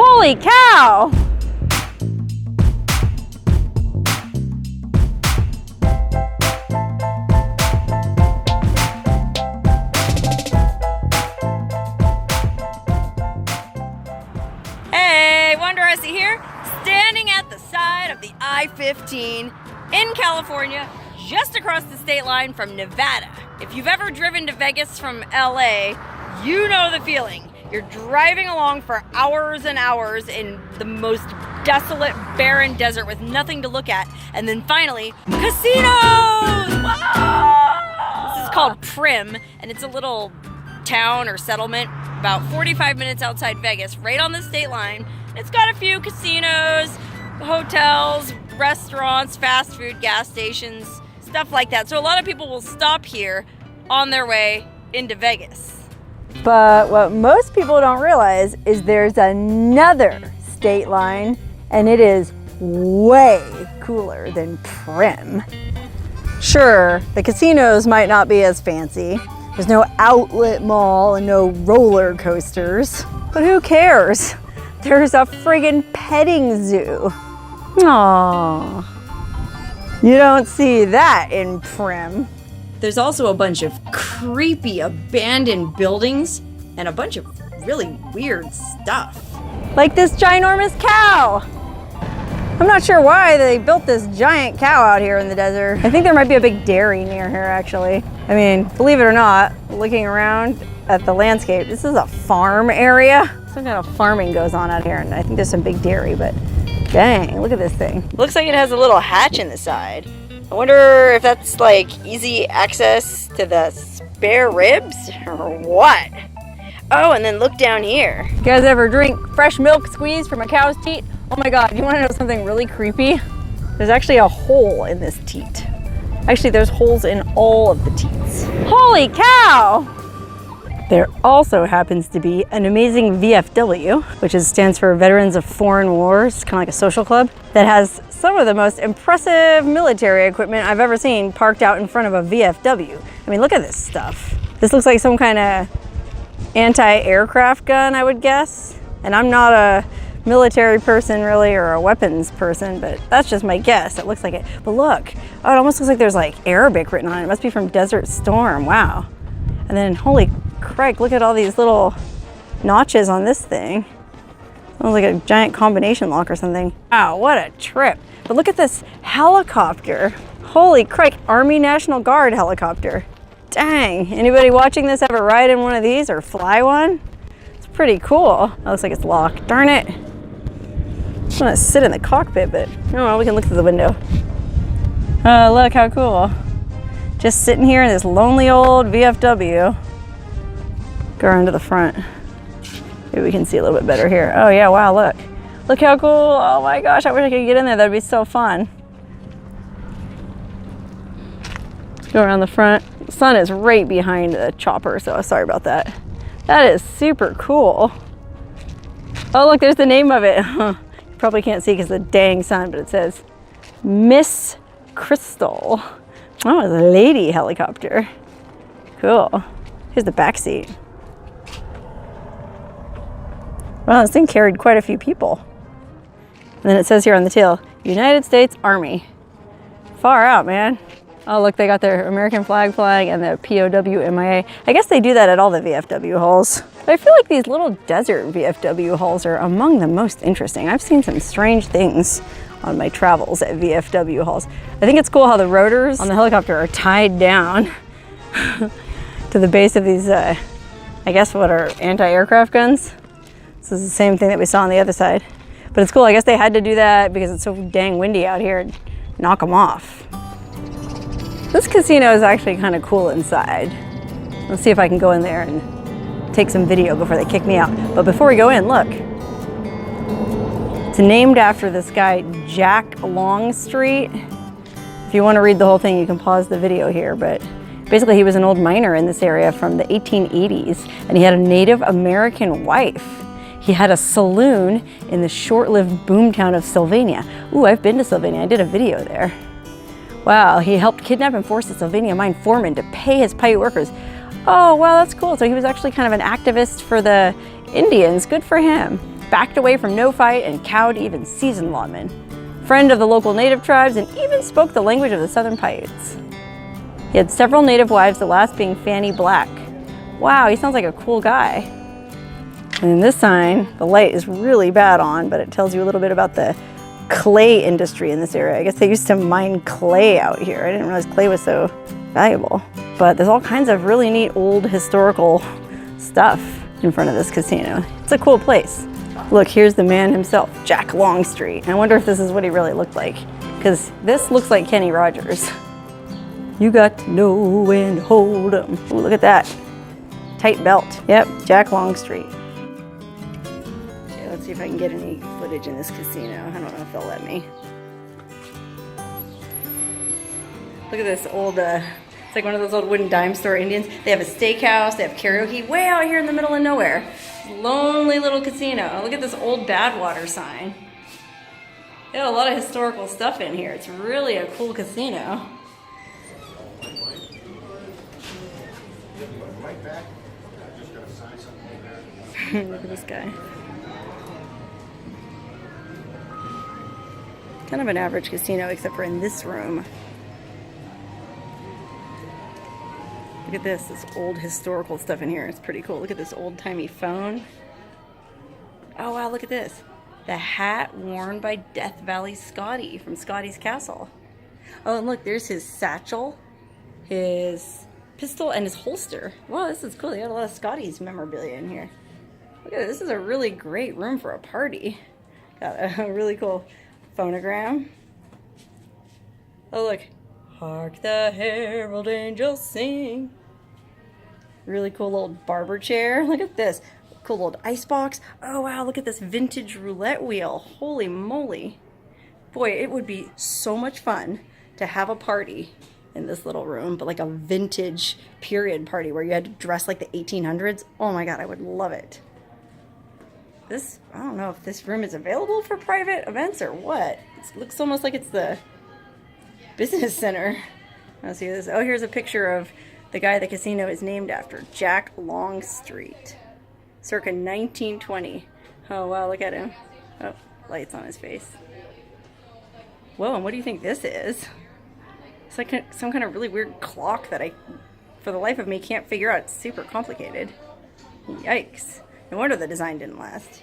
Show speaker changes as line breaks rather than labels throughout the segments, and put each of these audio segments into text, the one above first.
Holy cow! Hey, Wonderhussy here, standing at the side of the I-15 in California, just across the state line from Nevada. If you've ever driven to Vegas from LA, you know the feeling. You're driving along for hours and hours in the most desolate, barren desert with nothing to look at, and then finally, casinos! Whoa! This is called Primm, and it's a little town or settlement about 45 minutes outside Vegas, right on the state line. It's got a few casinos, hotels, restaurants, fast food, gas stations, stuff like that. So a lot of people will stop here on their way into Vegas. But what most people don't realize is there's another state line, and it is way cooler than Primm. Sure, the casinos might not be as fancy. There's no outlet mall and no roller coasters, but who cares? There's a friggin' petting zoo. Aww. You don't see that in Primm. There's also a bunch of creepy abandoned buildings and a bunch of really weird stuff. Like this ginormous cow. I'm not sure why they built this giant cow out here in the desert. I think there might be a big dairy near here, actually. I mean, believe it or not, looking around at the landscape, this is a farm area. Some kind of farming goes on out here, and I think there's some big dairy, but dang, look at this thing. Looks like it has a little hatch in the side. I wonder if that's like easy access to the spare ribs or what? Oh, and then look down here. You guys ever drink fresh milk squeezed from a cow's teat? Oh my God, you wanna know something really creepy? There's actually a hole in this teat. Actually, there's holes in all of the teats. Holy cow! There also happens to be an amazing VFW, which stands for Veterans of Foreign Wars, kind of like a social club, that has some of the most impressive military equipment I've ever seen parked out in front of a VFW. I mean, look at this stuff. This looks like some kind of anti-aircraft gun, I would guess. And I'm not a military person really, or a weapons person, but that's just my guess. It looks like it. But look, oh, it almost looks like there's like Arabic written on it. It must be from Desert Storm, wow. And then, holy crap, look at all these little notches on this thing. Sounds like a giant combination lock or something. Wow, what a trip. But look at this helicopter. Holy crap, Army National Guard helicopter. Dang, anybody watching this ever ride in one of these or fly one? It's pretty cool. That looks like it's locked, darn it. I want to sit in the cockpit, but oh well, we can look through the window. Oh, look how cool. Just sitting here in this lonely old VFW. Go around to the front. Maybe we can see a little bit better here. Oh yeah, wow, look. Look how cool. Oh my gosh, I wish I could get in there. That'd be so fun. Let's go around the front. The sun is right behind the chopper, so sorry about that. That is super cool. Oh look, there's the name of it. You probably can't see because of the dang sun, but it says Miss Crystal. Oh, it's a lady helicopter. Cool. Here's the back seat. Wow, this thing carried quite a few people. And then it says here on the tail, United States Army. Far out, man. Oh, look, they got their American flag and the POW MIA. I guess they do that at all the VFW halls. But I feel like these little desert VFW halls are among the most interesting. I've seen some strange things on my travels at VFW halls. I think it's cool how the rotors on the helicopter are tied down to the base of these, I guess what are anti-aircraft guns. This is the same thing that we saw on the other side. But it's cool, I guess they had to do that because it's so dang windy out here and knock them off. This casino is actually kind of cool inside. Let's see if I can go in there and take some video before they kick me out. But before we go in, look. It's named after this guy, Jack Longstreet. If you want to read the whole thing, you can pause the video here, but basically he was an old miner in this area from the 1880s, and he had a Native American wife. He had a saloon in the short-lived boomtown of Sylvania. Ooh, I've been to Sylvania, I did a video there. Wow, he helped kidnap and force the Sylvania mine foreman to pay his Paiute workers. Oh, wow, that's cool. So he was actually kind of an activist for the Indians. Good for him. backed away from no fight and cowed even seasoned lawmen. Friend of the local native tribes and even spoke the language of the Southern Paiutes. He had several native wives, the last being Fanny Black. Wow, he sounds like a cool guy. And in this sign, the light is really bad on, but it tells you a little bit about the clay industry in this area. I guess they used to mine clay out here. I didn't realize clay was so valuable. But there's all kinds of really neat old historical stuff in front of this casino. It's a cool place. Look, here's the man himself, Jack Longstreet. I wonder if this is what he really looked like, because this looks like Kenny Rogers. You got to know when to hold 'em. Ooh, look at that. Tight belt. Yep, Jack Longstreet. Okay, let's see if I can get any footage in this casino. I don't know if they'll let me. Look at this old, it's like one of those old wooden dime store Indians. They have a steakhouse, they have karaoke way out here in the middle of nowhere. Lonely little casino. Look at this old Badwater sign. They have a lot of historical stuff in here. It's really a cool casino. Look at this guy. Kind of an average casino, except for in this room. Look at this old historical stuff in here. It's pretty cool. Look at this old-timey phone. Oh wow, look at this. The hat worn by Death Valley Scotty from Scotty's Castle. Oh, and look, there's his satchel, his pistol, and his holster. Wow, this is cool. They got a lot of Scotty's memorabilia in here. Look at this. This is a really great room for a party. Got a really cool phonogram. Oh, look. Hark the herald angels sing. Really cool old barber chair. Look at this. Cool old icebox. Oh wow, look at this vintage roulette wheel. Holy moly. Boy, it would be so much fun to have a party in this little room, but like a vintage period party where you had to dress like the 1800s. Oh my god, I would love it. This, I don't know if this room is available for private events or what. It looks almost like it's the business center. Let's see this. Oh, here's a picture of the guy the casino is named after, Jack Longstreet, circa 1920. Oh wow, look at him. Oh, lights on his face. Whoa, and what do you think this is? It's like some kind of really weird clock that I, for the life of me, can't figure out. It's super complicated. Yikes. No wonder the design didn't last.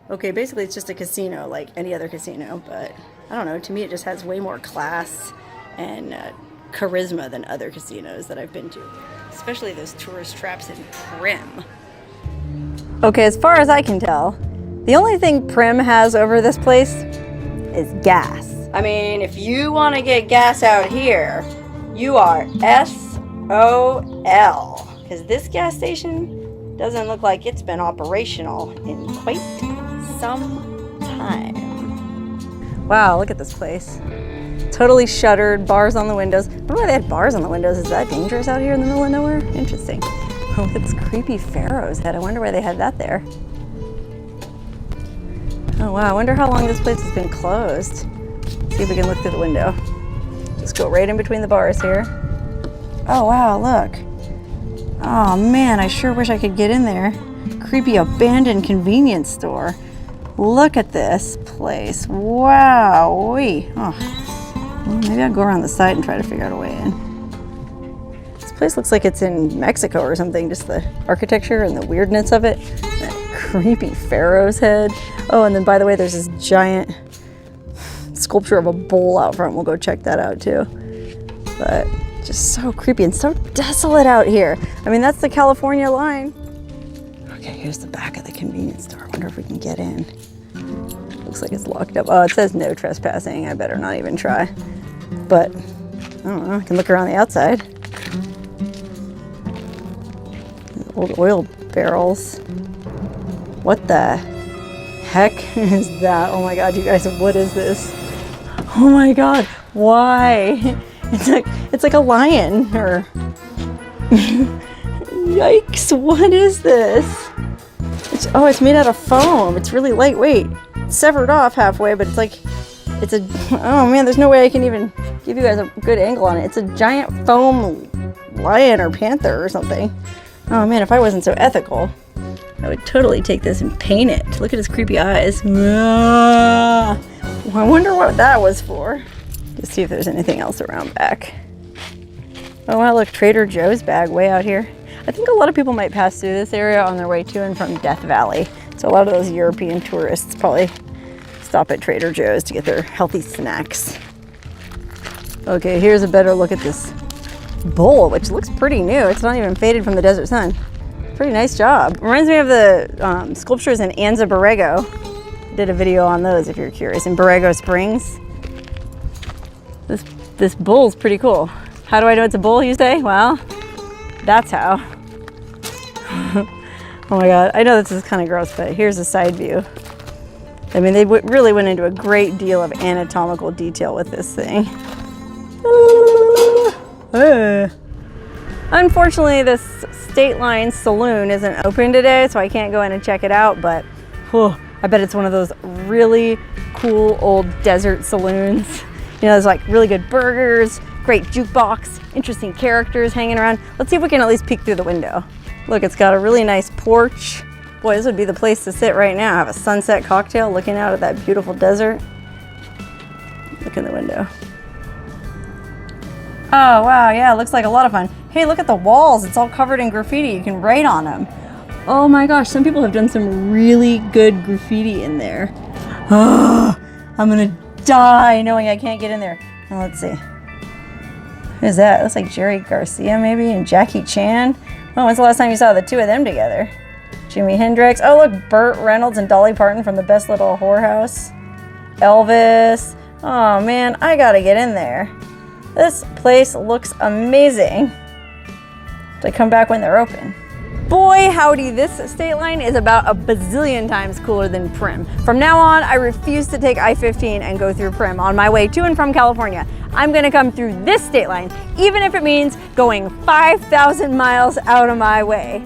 Okay, basically it's just a casino like any other casino, but I don't know, to me it just has way more class and charisma than other casinos that I've been to. Especially those tourist traps in Primm. Okay, as far as I can tell, the only thing Primm has over this place is gas. I mean, if you want to get gas out here, you are SOL. Because this gas station doesn't look like it's been operational in quite some time. Wow, look at this place. Totally shuttered, bars on the windows. I wonder why they had bars on the windows. Is that dangerous out here in the middle of nowhere? Interesting. Oh, look at this creepy pharaoh's head. I wonder why they had that there. Oh wow, I wonder how long this place has been closed. See if we can look through the window. Just go right in between the bars here. Oh wow, look. Oh man, I sure wish I could get in there. Creepy abandoned convenience store. Look at this place. Wow-wee. Oh. Well, maybe I'll go around the side and try to figure out a way in. This place looks like it's in Mexico or something. Just the architecture and the weirdness of it. That creepy pharaoh's head. Oh, and then by the way, there's this giant sculpture of a bull out front. We'll go check that out too. But just so creepy and so desolate out here. I mean, that's the California line. Okay, here's the back of the convenience store. I wonder if we can get in. Looks like it's locked up. Oh, it says no trespassing. I better not even try. But, I don't know, I can look around the outside. Old oil barrels. What the heck is that? Oh my god, you guys, what is this? Oh my god, why? It's like a lion, or... Yikes, what is this? It's made out of foam. It's really lightweight. It's severed off halfway, but it's a, oh man, there's no way I can even give you guys a good angle on it. It's a giant foam lion or panther or something. Oh man, if I wasn't so ethical, I would totally take this and paint it. Look at his creepy eyes. I wonder what that was for. Let's see if there's anything else around back. Oh wow, look, Trader Joe's bag way out here. I think a lot of people might pass through this area on their way to and from Death Valley. So a lot of those European tourists probably stop at Trader Joe's to get their healthy snacks. Okay, here's a better look at this bowl, which looks pretty new. It's not even faded from the desert sun. Pretty nice job. Reminds me of the sculptures in Anza Borrego. Did a video on those if you're curious, in Borrego Springs. This bowl's pretty cool. How do I know it's a bowl, you say? Well, that's how. Oh my God, I know this is kind of gross, but here's a side view. I mean, they really went into a great deal of anatomical detail with this thing. Unfortunately, this Stateline saloon isn't open today, so I can't go in and check it out, but I bet it's one of those really cool old desert saloons. You know, there's like really good burgers, great jukebox, interesting characters hanging around. Let's see if we can at least peek through the window. Look, it's got a really nice porch. Boy, this would be the place to sit right now. Have a sunset cocktail looking out at that beautiful desert. Look in the window. Oh, wow, yeah, it looks like a lot of fun. Hey, look at the walls. It's all covered in graffiti. You can write on them. Oh my gosh, some people have done some really good graffiti in there. Oh, I'm gonna die knowing I can't get in there. Well, let's see. Who's that? It looks like Jerry Garcia maybe and Jackie Chan. Oh, when's the last time you saw the two of them together? Jimi Hendrix. Oh, look, Burt Reynolds and Dolly Parton from The Best Little Whorehouse. Elvis. Oh man, I gotta get in there. This place looks amazing. So I come back when they're open. Boy, howdy, this Stateline is about a bazillion times cooler than Primm. From now on, I refuse to take I-15 and go through Primm on my way to and from California. I'm gonna come through this Stateline, even if it means going 5,000 miles out of my way.